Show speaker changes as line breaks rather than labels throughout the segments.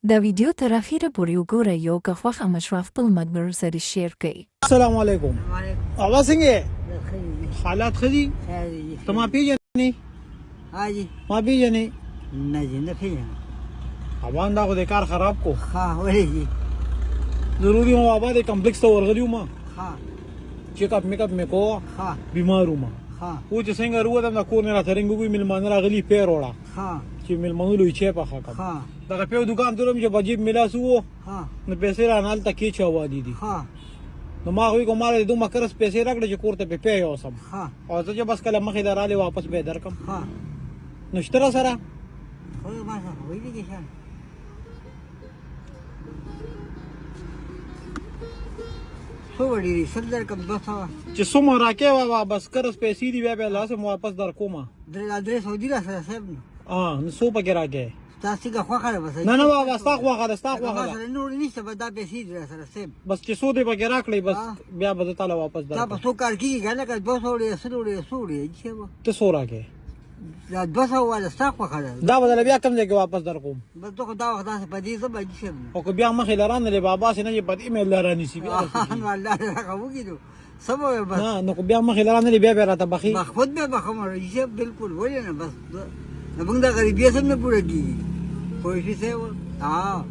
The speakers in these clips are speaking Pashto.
دا ویډیو تر اخیره پورې وګورئ یو که خوښه مشرف خپل ملګرو سره شیر کړئ.
السلام علیکم. اواز څنګه؟ حالات ښه دي؟ ته ما پیژنې؟ ما پیژنې؟
نه جی نه پیژنم.
افغان دا خو د کار خراب کو.
ها ولې جی؟
ضروري مو آباد کمپلیکس ته ورغلی وم.
ها
چیک اپ میک اپ مې کو.
ها
بیمار وم.
ها
و چې څنګه وروتم د کور نه راته رنګ وګوي مېلمانه راغلي پیر وړه
ها
چې مېلمنو لوی چای پخه کړم.
ها
دغه پیو دکان ته ولاړم چې په جیب مې لاس وو
ها
نو پیسې رانه هلته کېچ اوادي دي.
ها
نو ما وی کوم مال دوه مکرس پیسې راکړه چې کور ته په پی اوسم.
ها
او زه چې بس کله مخې دراله واپس به درکم.
ها
نشتره سره
خو ما څه وایي دي شان خو وړي سردار کوم دوسه
چې څومره راکې وا بس کرس پیسې دی بیا به لاسم واپس در کومه.
د ادرس ودی را سره سب
نو څو پکې راکې
تاسو کا خو خاله بس
نه بابا ستا خو خاله ستا خو خاله
سره نور نشته به دا پیسې در سره سب
بس چې څو دی پکې راکړې بس بیا به تعالی واپس در
دا په څو کار کیږي کنه که 200 سوړي چې و
ته څو راکې
دا 200 ولا ستا خو خاله
دا بدل بیا کم ځای کې واپس در کوم.
بس دغه دا وخت داسې پدې زما دي شه
او که بیا مخې لران له بابا سي نه چې پد ایمیل لرانی سی بیا
نو الله راغو کیدو سمو بس
نه نو بیا مخې لران له بیا راته بخي
خود به بخمر یې بالکل ولې نه بس موږ دا غریبي سم نه پوره کیږي پوه شئ ها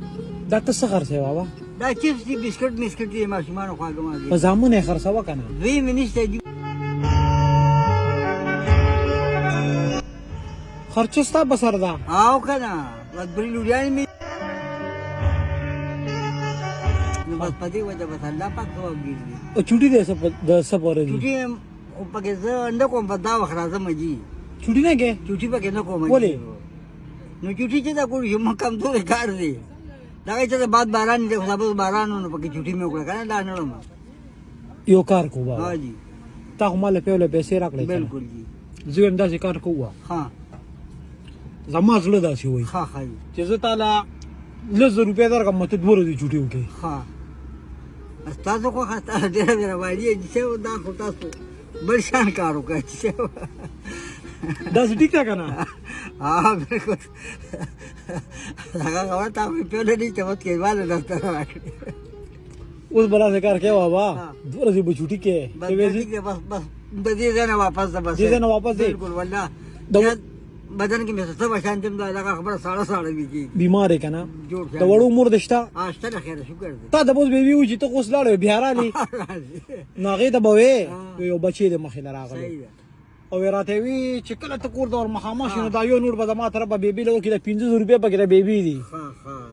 دا ته څه خرڅه بابا
دا چپس دي بسکټ مسکټ دي ماشومان خو هغه ما
په زامونه خرڅه وکنه
دوی منیسته دي
خرچه ستا بسر ده
او کنه ودبري لوريان می نو بس پدې وجه بس الله پاک خو ګیږي
او چوټي دې د سپورې دي
چوټي او پکې زه نه کوم په دا وخت راځم جی
چوټي نه کې
چوټي پکې نه کوم
ولې
نو چوټي چې دا کوم یم کم ته کار دی دا چې بعد باران دی خو به باران نو پکې چوټي مې وکړه کنه دا نه لوم
یو کار کو بابا
ها جی
تا خو مال په له پیسې راکړې
بالکل جی
زه هم داسې کار کوه
ها
زما زړه داسې وای
ها ها
چې زه تعالی 100 روپیا درکم مته دوه ورځې چوټي وکړي
ها تاسو خو خاطر ډېر ډېر وایي چې دا خو تاسو بل شان کار وکړئ چې
دا ټیک ده کنه
ها بالکل هغه غواړم تاسو په لري چې وخت کې والي دفتر راکړي
اوس بلا څه کار کوي بابا دوه ورځې به چوټي کې
بس د دې ځنه واپس ده بس
دې ځنه واپس دی
بالکل والله بدن کې مې څه وشان تم دا خبره ساړه ویږي
بیمار کنه
جوړ
د وړو مور دشتا
اشته خیر شکر دې
تا د بوز بیبي و چې ته اوس لاړې بهار علي نو هغه ته به یو بچی د مخې راغلی او راته وی چې کله ته کور دور مخامخ شنو دا یو نور به ما طرف بیبي له کې د 500 روپیا پکې د بیبي دي